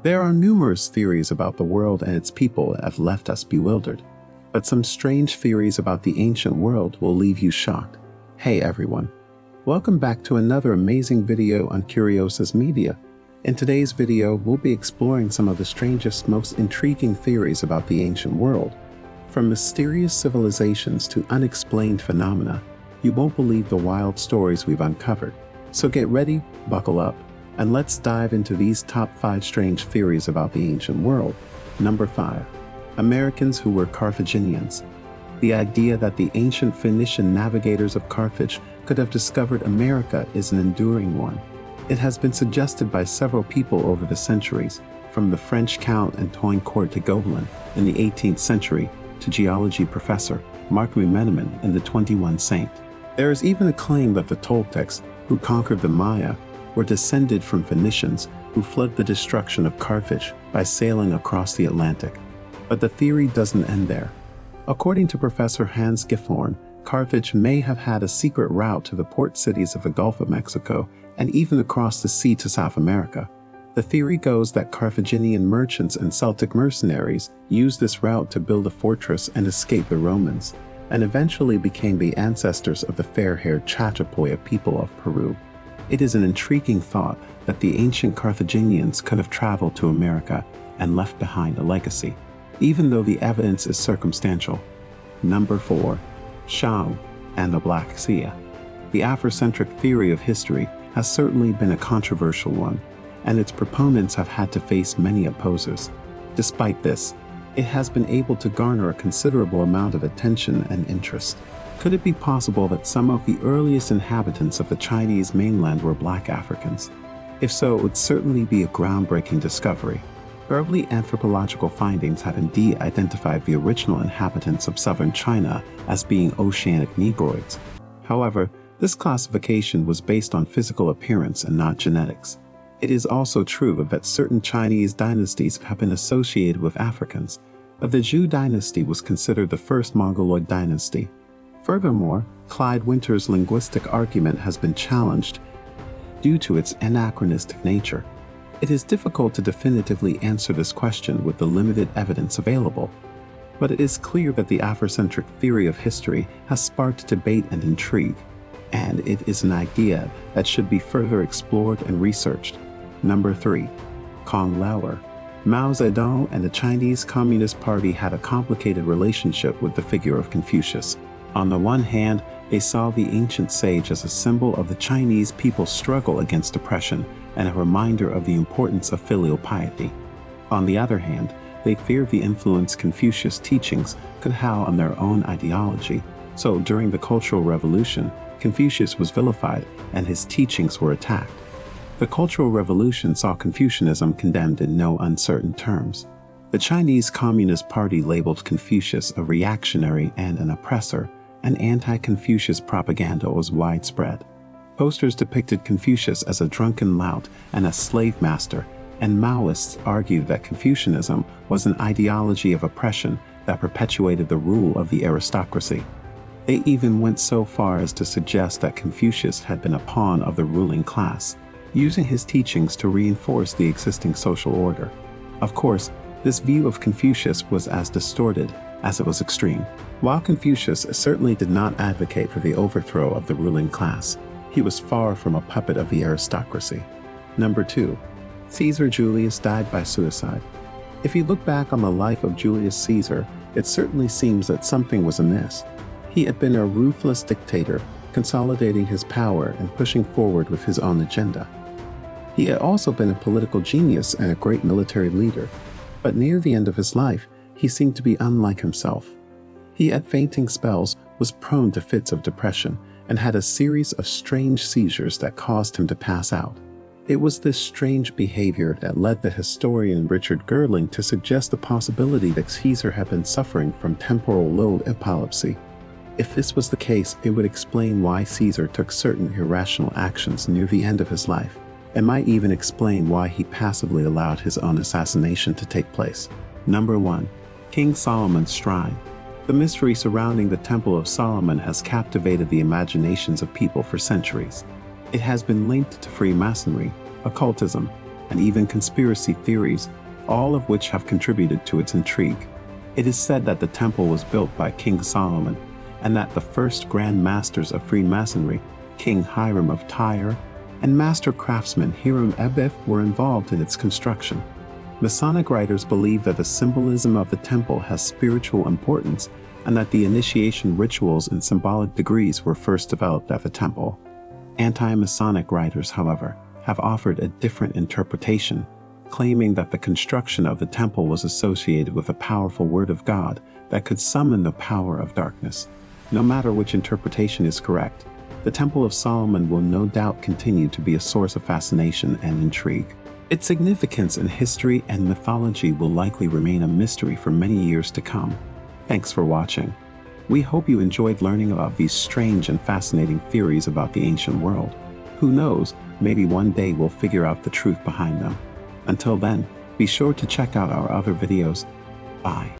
There are numerous theories about the world and its people that have left us bewildered, but some strange theories about the ancient world will leave you shocked. Hey everyone, welcome back to another amazing video on Curiosus Media. In today's video, we'll be exploring some of the strangest, most intriguing theories about the ancient world. From mysterious civilizations to unexplained phenomena, you won't believe the wild stories we've uncovered. So get ready, buckle up, and let's dive into these top 5 strange theories about the ancient world. Number 5. Americans who were Carthaginians. The idea that the ancient Phoenician navigators of Carthage could have discovered America is an enduring one. It has been suggested by several people over the centuries, from the French Count Antoine Court de Gobelin in the 18th century to geology professor Marc-Louis Meneman in the 21 Saint. There is even a claim that the Toltecs, who conquered the Maya, were descended from Phoenicians who fled the destruction of Carthage by sailing across the Atlantic. But the theory doesn't end there. According to Professor Hans Gifhorn, Carthage may have had a secret route to the port cities of the Gulf of Mexico and even across the sea to South America. The theory goes that Carthaginian merchants and Celtic mercenaries used this route to build a fortress and escape the Romans, and eventually became the ancestors of the fair-haired Chachapoya people of Peru. It is an intriguing thought that the ancient Carthaginians could have traveled to America and left behind a legacy, even though the evidence is circumstantial. Number 4. Xiao and the Black Sia. The Afrocentric theory of history has certainly been a controversial one, and its proponents have had to face many opposers. Despite this, it has been able to garner a considerable amount of attention and interest. Could it be possible that some of the earliest inhabitants of the Chinese mainland were Black Africans? If so, it would certainly be a groundbreaking discovery. Early anthropological findings have indeed identified the original inhabitants of southern China as being oceanic Negroids. However, this classification was based on physical appearance and not genetics. It is also true that certain Chinese dynasties have been associated with Africans, but the Zhou dynasty was considered the first Mongoloid dynasty. Furthermore, Clyde Winter's linguistic argument has been challenged due to its anachronistic nature. It is difficult to definitively answer this question with the limited evidence available, but it is clear that the Afrocentric theory of history has sparked debate and intrigue, and it is an idea that should be further explored and researched. Number 3. Kong Lao. Mao Zedong and the Chinese Communist Party had a complicated relationship with the figure of Confucius. On the one hand, they saw the ancient sage as a symbol of the Chinese people's struggle against oppression and a reminder of the importance of filial piety. On the other hand, they feared the influence Confucius' teachings could have on their own ideology. So during the Cultural Revolution, Confucius was vilified and his teachings were attacked. The Cultural Revolution saw Confucianism condemned in no uncertain terms. The Chinese Communist Party labeled Confucius a reactionary and an oppressor, and anti-Confucius propaganda was widespread. Posters depicted Confucius as a drunken lout and a slave master, and Maoists argued that Confucianism was an ideology of oppression that perpetuated the rule of the aristocracy. They even went so far as to suggest that Confucius had been a pawn of the ruling class, using his teachings to reinforce the existing social order. Of course, this view of Confucius was as distorted as it was extreme. While Confucius certainly did not advocate for the overthrow of the ruling class, he was far from a puppet of the aristocracy. Number 2. Caesar Julius died by suicide. If you look back on the life of Julius Caesar, it certainly seems that something was amiss. He had been a ruthless dictator, consolidating his power and pushing forward with his own agenda. He had also been a political genius and a great military leader, but near the end of his life, he seemed to be unlike himself. He had fainting spells, was prone to fits of depression, and had a series of strange seizures that caused him to pass out. It was this strange behavior that led the historian Richard Gerling to suggest the possibility that Caesar had been suffering from temporal lobe epilepsy. If this was the case, it would explain why Caesar took certain irrational actions near the end of his life. It might even explain why he passively allowed his own assassination to take place. Number 1. King Solomon's Shrine. The mystery surrounding the Temple of Solomon has captivated the imaginations of people for centuries. It has been linked to Freemasonry, occultism, and even conspiracy theories, all of which have contributed to its intrigue. It is said that the temple was built by King Solomon, and that the first Grand Masters of Freemasonry, King Hiram of Tyre, and Master Craftsman Hiram Ebeth were involved in its construction. Masonic writers believe that the symbolism of the temple has spiritual importance and that the initiation rituals and symbolic degrees were first developed at the temple. Anti-Masonic writers, however, have offered a different interpretation, claiming that the construction of the temple was associated with a powerful word of God that could summon the power of darkness. No matter which interpretation is correct, the Temple of Solomon will no doubt continue to be a source of fascination and intrigue. Its significance in history and mythology will likely remain a mystery for many years to come. Thanks for watching. We hope you enjoyed learning about these strange and fascinating theories about the ancient world. Who knows, maybe one day we'll figure out the truth behind them. Until then, be sure to check out our other videos. Bye.